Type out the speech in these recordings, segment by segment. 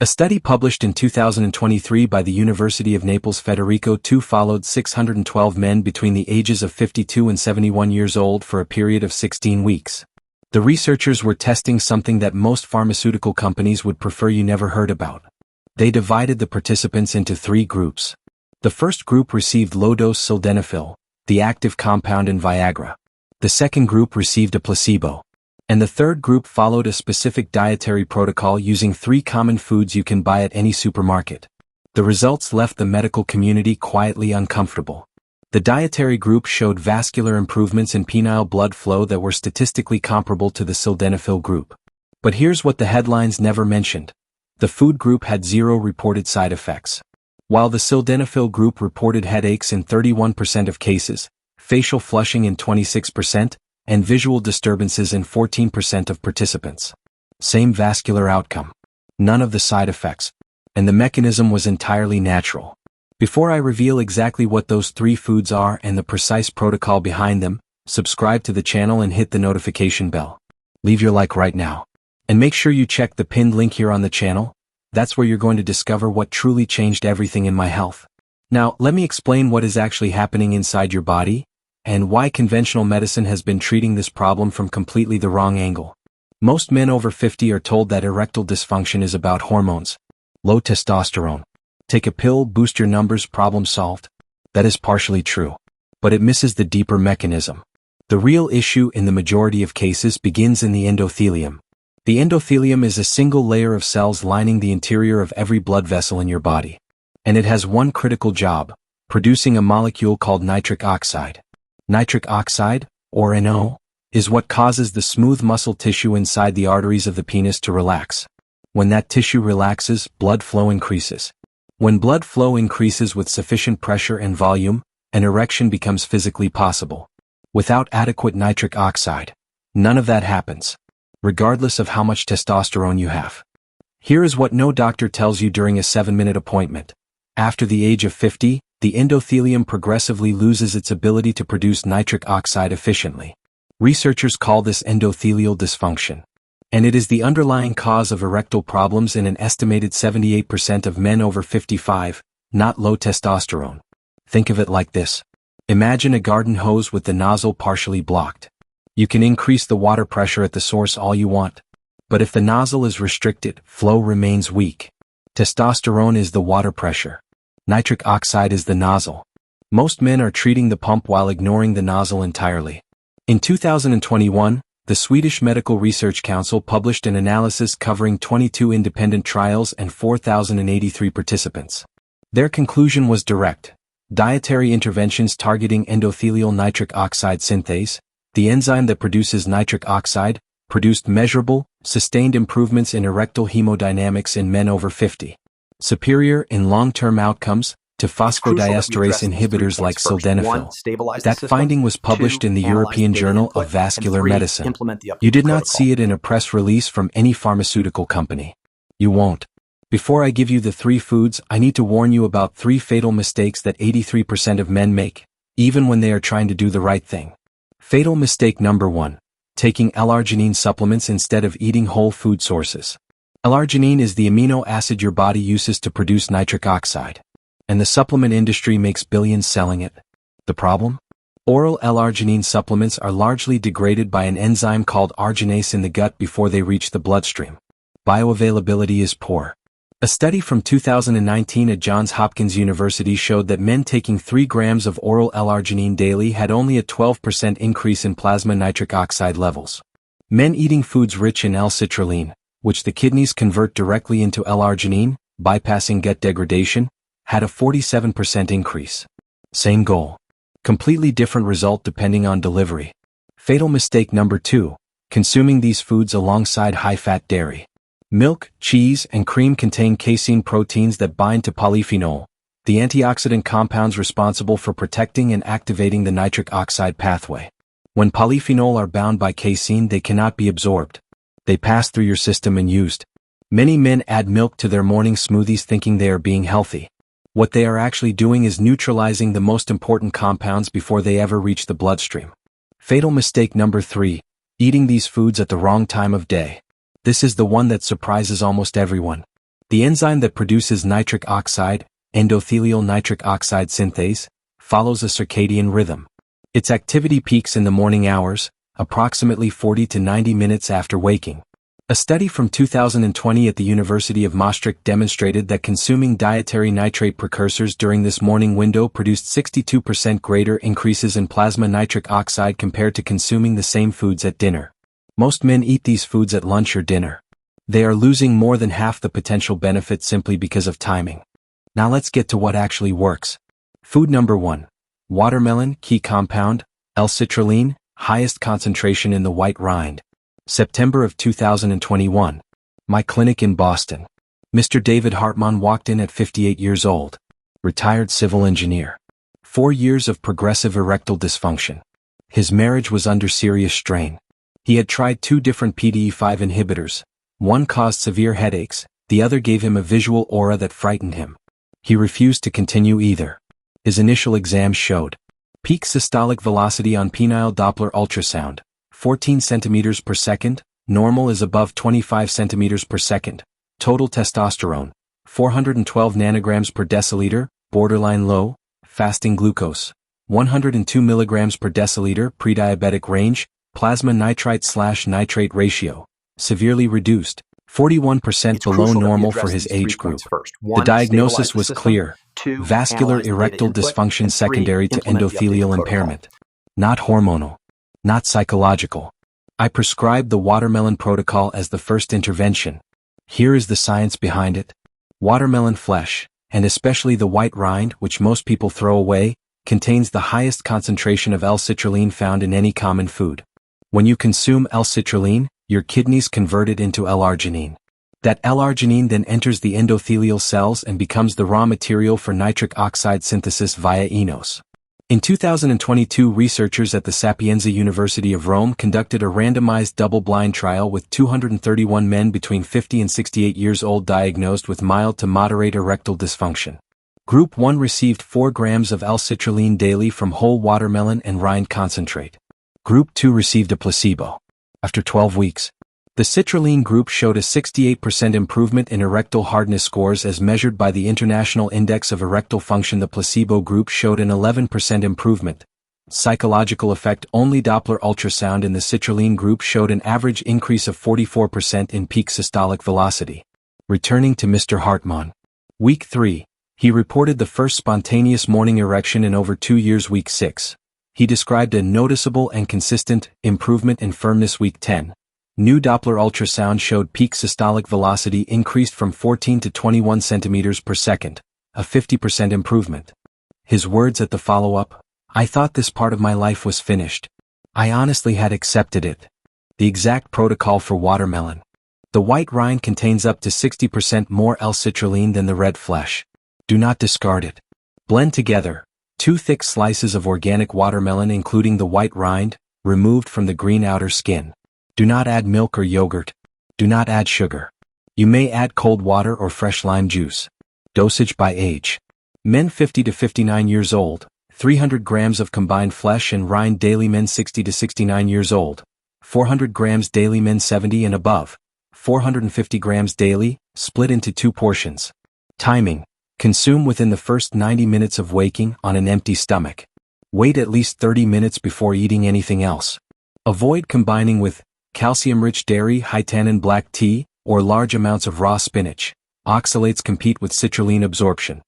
A study published in 2023 by the University of Naples Federico II followed 612 men between the ages of 52 and 71 years old for a period of 16 weeks. The researchers were testing something that most pharmaceutical companies would prefer you never heard about. They divided the participants into 3 groups. The first group received low-dose sildenafil, the active compound in Viagra. The second group received a placebo. And the third group followed a specific dietary protocol using 3 common foods you can buy at any supermarket. The results left the medical community quietly uncomfortable. The dietary group showed vascular improvements in penile blood flow that were statistically comparable to the sildenafil group. But here's what the headlines never mentioned. The food group had 0 reported side effects. While the sildenafil group reported headaches in 31% of cases, facial flushing in 26%, and visual disturbances in 14% of participants. Same vascular outcome. None of the side effects. And the mechanism was entirely natural. Before I reveal exactly what those 3 foods are and the precise protocol behind them, subscribe to the channel and hit the notification bell. Leave your like right now. And make sure you check the pinned link here on the channel. That's where you're going to discover what truly changed everything in my health. Now, let me explain what is actually happening inside your body, and why conventional medicine has been treating this problem from completely the wrong angle. Most men over 50 are told that erectile dysfunction is about hormones. Low testosterone. Take a pill, boost your numbers, problem solved. That is partially true. But it misses the deeper mechanism. The real issue in the majority of cases begins in the endothelium. The endothelium is a single layer of cells lining the interior of every blood vessel in your body. And it has one critical job, producing a molecule called nitric oxide. Nitric oxide, or NO, is what causes the smooth muscle tissue inside the arteries of the penis to relax. When that tissue relaxes, blood flow increases. When blood flow increases with sufficient pressure and volume, an erection becomes physically possible. Without adequate nitric oxide, none of that happens, regardless of how much testosterone you have. Here is what no doctor tells you during a 7-minute appointment. After the age of 50, the endothelium progressively loses its ability to produce nitric oxide efficiently. Researchers call this endothelial dysfunction. And it is the underlying cause of erectile problems in an estimated 78% of men over 55, not low testosterone. Think of it like this. Imagine a garden hose with the nozzle partially blocked. You can increase the water pressure at the source all you want. But if the nozzle is restricted, flow remains weak. Testosterone is the water pressure. Nitric oxide is the nozzle. Most men are treating the pump while ignoring the nozzle entirely. In 2021, the Swedish Medical Research Council published an analysis covering 22 independent trials and 4,083 participants. Their conclusion was direct. Dietary interventions targeting endothelial nitric oxide synthase, the enzyme that produces nitric oxide, produced measurable, sustained improvements in erectile hemodynamics in men over 50. Superior in long-term outcomes to phosphodiesterase inhibitors like sildenafil. That finding was published in the European Journal of Vascular Medicine. You did not see it in a press release from any pharmaceutical company. You won't. Before I give you the 3 foods, I need to warn you about 3 fatal mistakes that 83% of men make, even when they are trying to do the right thing. Fatal mistake number 1. Taking L-arginine supplements instead of eating whole food sources. L-arginine is the amino acid your body uses to produce nitric oxide. And the supplement industry makes billions selling it. The problem? Oral L-arginine supplements are largely degraded by an enzyme called arginase in the gut before they reach the bloodstream. Bioavailability is poor. A study from 2019 at Johns Hopkins University showed that men taking 3 grams of oral L-arginine daily had only a 12% increase in plasma nitric oxide levels. Men eating foods rich in L-citrulline, which the kidneys convert directly into L-arginine, bypassing gut degradation, had a 47% increase. Same goal. Completely different result depending on delivery. Fatal mistake number 2. Consuming these foods alongside high-fat dairy. Milk, cheese, and cream contain casein proteins that bind to polyphenol, the antioxidant compounds responsible for protecting and activating the nitric oxide pathway. When polyphenol are bound by casein, they cannot be absorbed. They pass through your system and used. Many men add milk to their morning smoothies thinking they are being healthy. What they are actually doing is neutralizing the most important compounds before they ever reach the bloodstream. Fatal mistake number 3. Eating these foods at the wrong time of day. This is the one that surprises almost everyone. The enzyme that produces nitric oxide, endothelial nitric oxide synthase, follows a circadian rhythm. Its activity peaks in the morning hours, approximately 40 to 90 minutes after waking. A study from 2020 at the University of Maastricht demonstrated that consuming dietary nitrate precursors during this morning window produced 62% greater increases in plasma nitric oxide compared to consuming the same foods at dinner. Most men eat these foods at lunch or dinner. They are losing more than half the potential benefit simply because of timing. Now let's get to what actually works. Food number 1. Watermelon, key compound, L-citrulline, highest concentration in the white rind. September of 2021. My clinic in Boston. Mr. David Hartmann walked in at 58 years old. Retired civil engineer. 4 years of progressive erectile dysfunction. His marriage was under serious strain. He had tried 2 different PDE5 inhibitors. One caused severe headaches, the other gave him a visual aura that frightened him. He refused to continue either. His initial exams showed peak systolic velocity on penile Doppler ultrasound, 14 centimeters per second, normal is above 25 centimeters per second. Total testosterone, 412 nanograms per deciliter, borderline low. Fasting glucose, 102 milligrams per deciliter, prediabetic range. Plasma nitrite/nitrate ratio, severely reduced, 41% below normal for his age group. The diagnosis was clear: vascular erectile dysfunction secondary to endothelial impairment. Not hormonal. Not psychological. I prescribed the watermelon protocol as the first intervention. Here is the science behind it. Watermelon flesh, and especially the white rind, which most people throw away, contains the highest concentration of L-citrulline found in any common food. When you consume L-citrulline, your kidneys convert it into L-arginine. That L-arginine then enters the endothelial cells and becomes the raw material for nitric oxide synthesis via enos. In 2022, researchers at the Sapienza University of Rome conducted a randomized double-blind trial with 231 men between 50 and 68 years old diagnosed with mild to moderate erectile dysfunction. Group 1 received 4 grams of L-citrulline daily from whole watermelon and rind concentrate. Group 2 received a placebo. After 12 weeks, the citrulline group showed a 68% improvement in erectile hardness scores as measured by the International Index of Erectile Function. The placebo group showed an 11% improvement. Psychological effect: only Doppler ultrasound in the citrulline group showed an average increase of 44% in peak systolic velocity. Returning to Mr. Hartmann. Week 3. He reported the first spontaneous morning erection in over 2 years. Week 6. He described a noticeable and consistent improvement in firmness. Week 10. New Doppler ultrasound showed peak systolic velocity increased from 14 to 21 centimeters per second, a 50% improvement. His words at the follow-up: I thought this part of my life was finished. I honestly had accepted it. The exact protocol for watermelon. The white rind contains up to 60% more L-citrulline than the red flesh. Do not discard it. Blend together 2 thick slices of organic watermelon including the white rind, removed from the green outer skin. Do not add milk or yogurt. Do not add sugar. You may add cold water or fresh lime juice. Dosage by age. Men 50 to 59 years old, 300 grams of combined flesh and rind daily. Men 60 to 69 years old, 400 grams daily. Men 70 and above, 450 grams daily, split into 2 portions. Timing: consume within the first 90 minutes of waking on an empty stomach. Wait at least 30 minutes before eating anything else. Avoid combining with calcium-rich dairy, high-tannin black tea, or large amounts of raw spinach. Oxalates compete with citrulline absorption.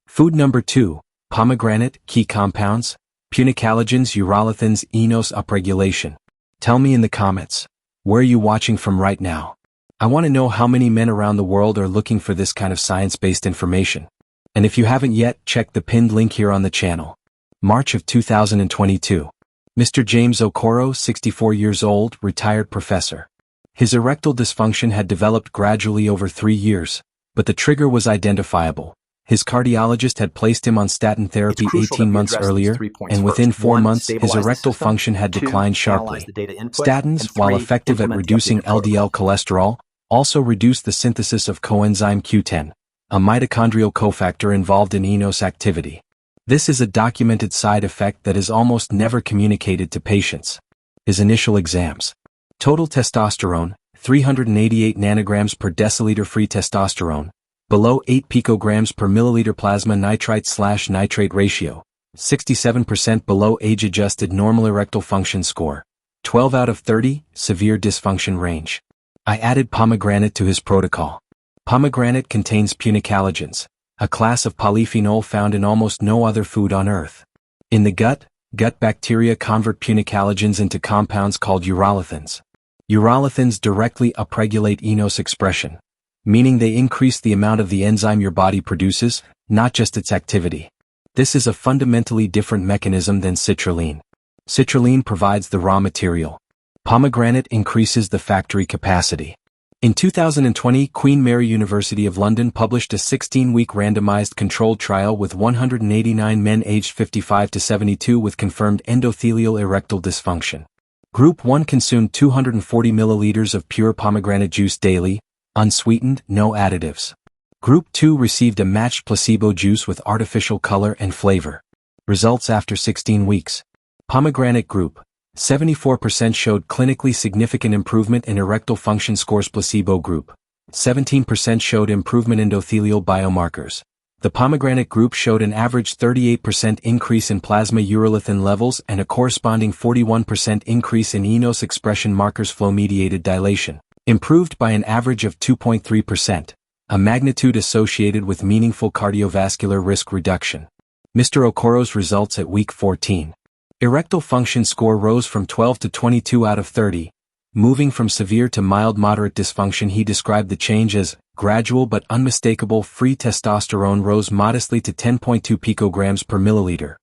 Food number 2. Pomegranate, key compounds, punicalagins, urolithins, enos upregulation. Tell me in the comments, where are you watching from right now? I want to know how many men around the world are looking for this kind of science-based information. And if you haven't yet, check the pinned link here on the channel. March of 2022. Mr. James Okoro, 64 years old, retired professor. His erectile dysfunction had developed gradually over 3 years, but the trigger was identifiable. His cardiologist had placed him on statin therapy 18 months earlier, and within 4 months his erectile function had declined sharply. Statins, while effective at reducing LDL cholesterol, also reduced the synthesis of coenzyme Q10, a mitochondrial cofactor involved in enos activity. This is a documented side effect that is almost never communicated to patients. His initial exams. Total testosterone, 388 nanograms per deciliter. Free testosterone, Below 8 picograms per milliliter plasma nitrite/nitrate ratio. 67% below age-adjusted normal erectile function score. 12 out of 30, severe dysfunction range. I added pomegranate to his protocol. Pomegranate contains punicalagins, a class of polyphenol found in almost no other food on Earth. In the gut bacteria convert punicalagins into compounds called urolithins. Urolithins directly upregulate enos expression, meaning they increase the amount of the enzyme your body produces, not just its activity. This is a fundamentally different mechanism than citrulline. Citrulline provides the raw material. Pomegranate increases the factory capacity. In 2020, Queen Mary University of London published a 16-week randomized controlled trial with 189 men aged 55 to 72 with confirmed endothelial erectile dysfunction. Group 1 consumed 240 milliliters of pure pomegranate juice daily, unsweetened, no additives. Group 2 received a matched placebo juice with artificial color and flavor. Results after 16 weeks. Pomegranate group, 74% showed clinically significant improvement in erectile function scores. Placebo group, 17% showed improvement in endothelial biomarkers. The pomegranate group showed an average 38% increase in plasma urolithin levels and a corresponding 41% increase in enos expression markers. Flow-mediated dilation improved by an average of 2.3%. A magnitude associated with meaningful cardiovascular risk reduction. Mr. Okoro's results at week 14. Erectile function score rose from 12 to 22 out of 30. Moving from severe to mild-moderate dysfunction, he described the change as gradual but unmistakable. Free testosterone rose modestly to 10.2 picograms per milliliter.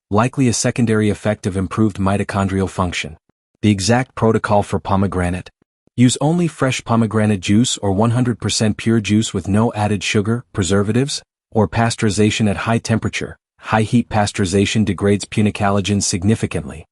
Likely a secondary effect of improved mitochondrial function. The exact protocol for pomegranate. Use only fresh pomegranate juice or 100% pure juice with no added sugar, preservatives, or pasteurization at high temperature. High heat pasteurization degrades punicalagins significantly.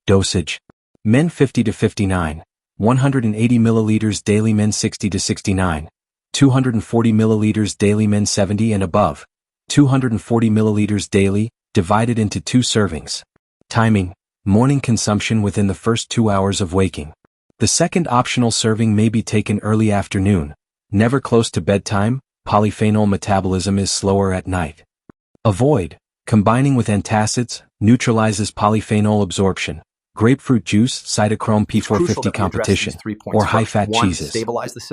Dosage. Men 50 to 59, 180 milliliters daily. Men 60 to 69, 240 milliliters daily. Men 70 and above, 240 milliliters daily, divided into 2 servings. Timing. Morning consumption within the first 2 hours of waking. The second optional serving may be taken early afternoon, never close to bedtime. Polyphenol metabolism is slower at night. Avoid. Combining with antacids, neutralizes polyphenol absorption. Grapefruit juice, cytochrome P450 competition, or high-fat cheeses.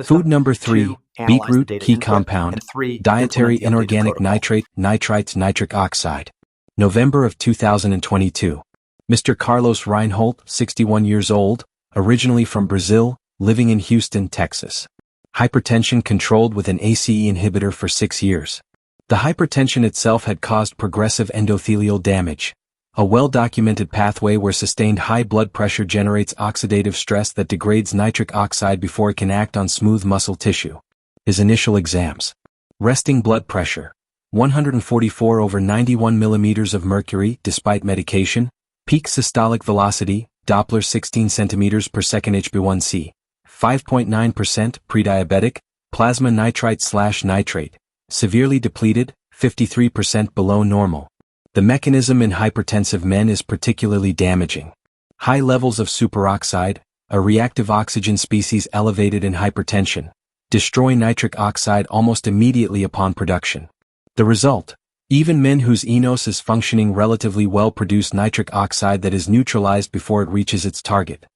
Food number 3, beetroot, key compound, dietary inorganic nitrate, nitrites, nitric oxide. November of 2022. Mr. Carlos Reinhold, 61 years old, originally from Brazil, living in Houston, Texas. Hypertension controlled with an ACE inhibitor for 6 years. The hypertension itself had caused progressive endothelial damage, a well-documented pathway where sustained high blood pressure generates oxidative stress that degrades nitric oxide before it can act on smooth muscle tissue. His initial exams. Resting blood pressure, 144 over 91 millimeters of mercury despite medication. Peak systolic velocity, Doppler 16 centimeters per second. HbA1c, 5.9%. Prediabetic, plasma nitrite/nitrate, severely depleted, 53% below normal. The mechanism in hypertensive men is particularly damaging. High levels of superoxide, a reactive oxygen species elevated in hypertension, destroy nitric oxide almost immediately upon production. The result? Even men whose enos is functioning relatively well produce nitric oxide that is neutralized before it reaches its target.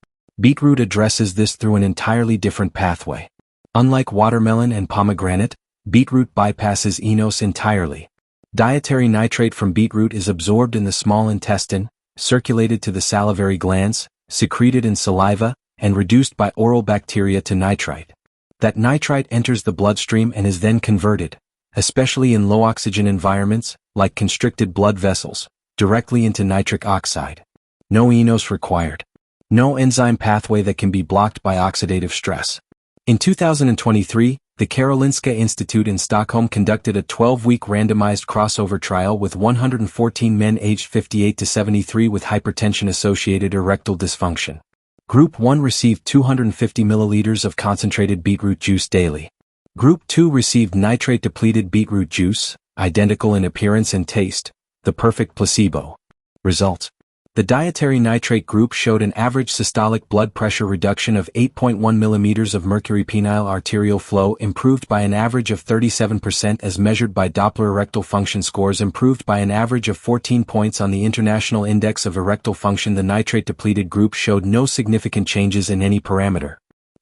Beetroot addresses this through an entirely different pathway. Unlike watermelon and pomegranate, beetroot bypasses enos entirely. Dietary nitrate from beetroot is absorbed in the small intestine, circulated to the salivary glands, secreted in saliva, and reduced by oral bacteria to nitrite. That nitrite enters the bloodstream and is then converted, especially in low-oxygen environments, like constricted blood vessels, directly into nitric oxide. No enos required. No enzyme pathway that can be blocked by oxidative stress. In 2023, the Karolinska Institute in Stockholm conducted a 12-week randomized crossover trial with 114 men aged 58 to 73 with hypertension-associated erectile dysfunction. Group 1 received 250 milliliters of concentrated beetroot juice daily. Group 2 received nitrate-depleted beetroot juice, identical in appearance and taste, the perfect placebo. Results. The dietary nitrate group showed an average systolic blood pressure reduction of 8.1 mm of mercury. Penile arterial flow improved by an average of 37% as measured by Doppler. Erectile function scores improved by an average of 14 points on the International Index of Erectile Function. The nitrate-depleted group showed no significant changes in any parameter.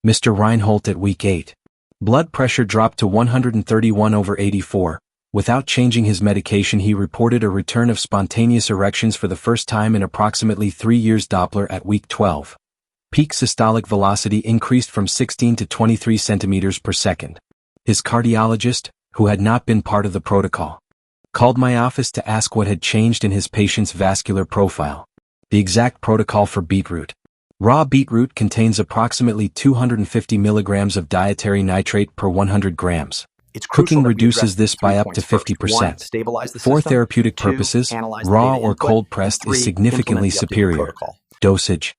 Mr. Reinhold at week 8. Blood pressure dropped to 131/84. Without changing his medication, he reported a return of spontaneous erections for the first time in approximately 3 years. Doppler at week 12. Peak systolic velocity increased from 16 to 23 centimeters per second. His cardiologist, who had not been part of the protocol, called my office to ask what had changed in his patient's vascular profile. The exact protocol for beetroot. Raw beetroot contains approximately 250 milligrams of dietary nitrate per 100 grams. Cooking reduces this by up to 50%. For therapeutic purposes, raw or cold pressed is significantly superior. Dosage.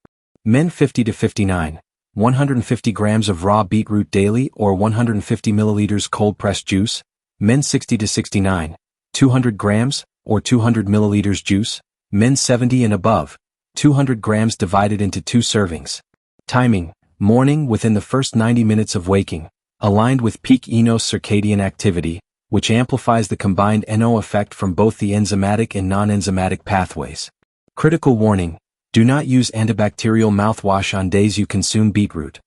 Men 50 to 59, 150 grams of raw beetroot daily or 150 milliliters cold pressed juice. Men 60 to 69, 200 grams or 200 milliliters juice. Men 70 and above, 200 grams divided into 2 servings. Timing, morning within the first 90 minutes of waking, aligned with peak enos circadian activity, which amplifies the combined NO effect from both the enzymatic and non-enzymatic pathways. Critical warning, do not use antibacterial mouthwash on days you consume beetroot.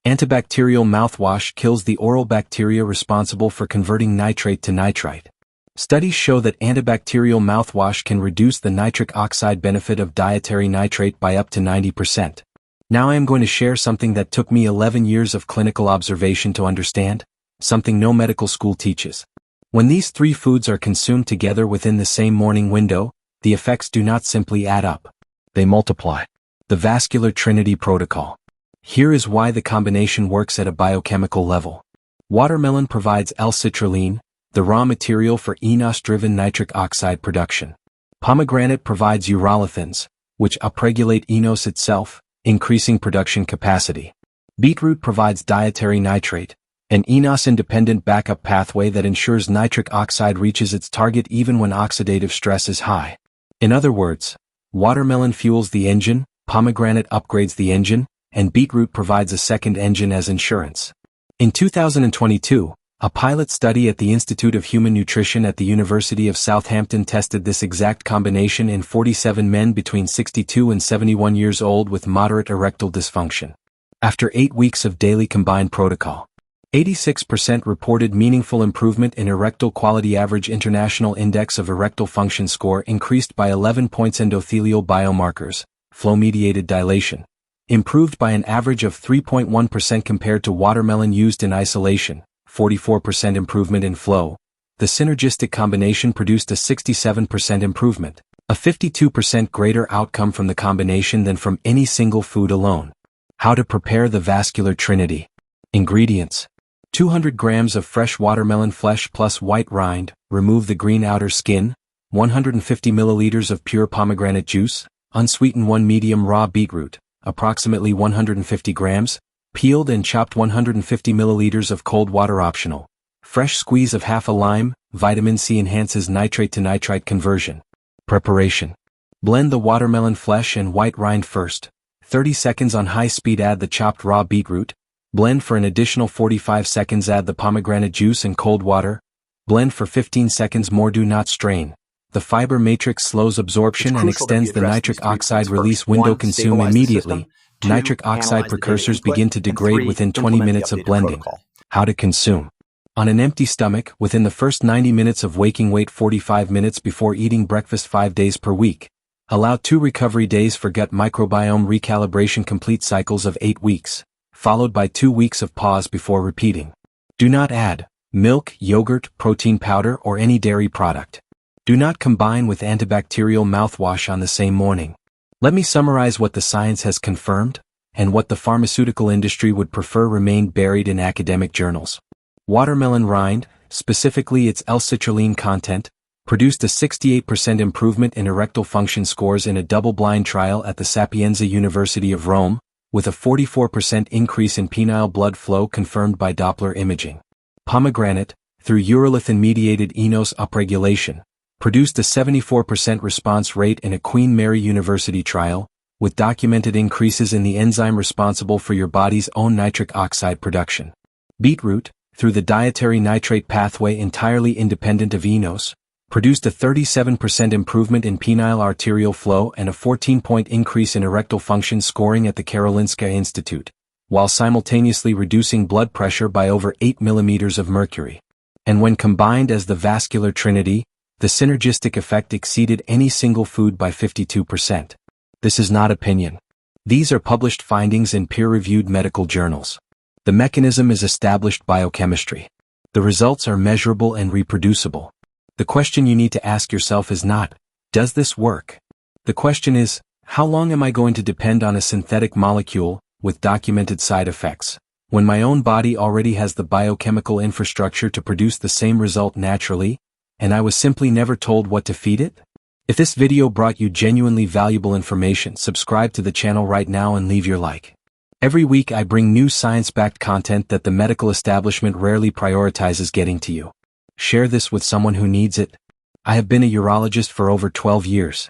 Antibacterial mouthwash kills the oral bacteria responsible for converting nitrate to nitrite. Studies show that antibacterial mouthwash can reduce the nitric oxide benefit of dietary nitrate by up to 90%. Now I am going to share something that took me 11 years of clinical observation to understand, something no medical school teaches. When these 3 foods are consumed together within the same morning window, the effects do not simply add up. They multiply. The vascular trinity protocol. Here is why the combination works at a biochemical level. Watermelon provides L-citrulline, the raw material for enos-driven nitric oxide production. Pomegranate provides urolithins, which upregulate enos itself, increasing production capacity. Beetroot provides dietary nitrate, an enos-independent backup pathway that ensures nitric oxide reaches its target even when oxidative stress is high. In other words, watermelon fuels the engine, pomegranate upgrades the engine, and beetroot provides a second engine as insurance. In 2022, a pilot study at the Institute of Human Nutrition at the University of Southampton tested this exact combination in 47 men between 62 and 71 years old with moderate erectile dysfunction. After 8 weeks of daily combined protocol, 86% reported meaningful improvement in erectile quality. Average International Index of Erectile Function score increased by 11 points. Endothelial biomarkers, flow-mediated dilation, improved by an average of 3.1% compared to watermelon used in isolation. 44% improvement in flow. The synergistic combination produced a 67% improvement, a 52% greater outcome from the combination than from any single food alone. How to prepare the vascular trinity. Ingredients: 200 grams of fresh watermelon flesh plus white rind, remove the green outer skin, 150 milliliters of pure pomegranate juice, unsweetened 1 medium raw beetroot, approximately 150 grams, peeled and chopped 150 milliliters of cold water optional. Fresh squeeze of half a lime, vitamin C enhances nitrate to nitrite conversion. Preparation. Blend the watermelon flesh and white rind first. 30 seconds on high speed. Add the chopped raw beetroot. Blend for an additional 45 seconds. Add the pomegranate juice and cold water. Blend for 15 seconds more. Do not strain. The fiber matrix slows absorption and extends the nitric oxide release window. Consume immediately. Nitric oxide precursors begin to degrade within 20 minutes of blending. How to consume. On an empty stomach, within the first 90 minutes of waking. Wait 45 minutes before eating breakfast 5 days per week. Allow 2 recovery days for gut microbiome recalibration. Complete cycles of 8 weeks, followed by 2 weeks of pause before repeating. Do not add milk, yogurt, protein powder, or any dairy product. Do not combine with antibacterial mouthwash on the same morning. Let me summarize what the science has confirmed, and what the pharmaceutical industry would prefer remain buried in academic journals. Watermelon rind, specifically its L-citrulline content, produced a 68% improvement in erectile function scores in a double-blind trial at the Sapienza University of Rome, with a 44% increase in penile blood flow confirmed by Doppler imaging. Pomegranate, through urolithin-mediated enos upregulation, produced a 74% response rate in a Queen Mary University trial, with documented increases in the enzyme responsible for your body's own nitric oxide production. Beetroot, through the dietary nitrate pathway entirely independent of enos, produced a 37% improvement in penile arterial flow and a 14-point increase in erectile function scoring at the Karolinska Institute, while simultaneously reducing blood pressure by over 8 millimeters of mercury. And when combined as the vascular trinity, the synergistic effect exceeded any single food by 52%. This is not opinion. These are published findings in peer-reviewed medical journals. The mechanism is established biochemistry. The results are measurable and reproducible. The question you need to ask yourself is not, does this work? The question is, how long am I going to depend on a synthetic molecule with documented side effects, when my own body already has the biochemical infrastructure to produce the same result naturally, and I was simply never told what to feed it? If this video brought you genuinely valuable information, subscribe to the channel right now and leave your like. Every week I bring new science-backed content that the medical establishment rarely prioritizes getting to you. Share this with someone who needs it. I have been a urologist for over 12 years.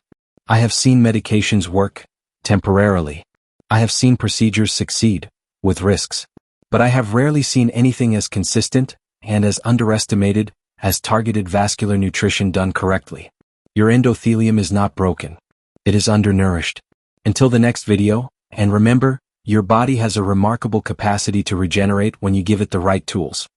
I have seen medications work, temporarily. I have seen procedures succeed, with risks. But I have rarely seen anything as consistent, and as underestimated, as targeted vascular nutrition done correctly. Your endothelium is not broken. It is undernourished. Until the next video, and remember, your body has a remarkable capacity to regenerate when you give it the right tools.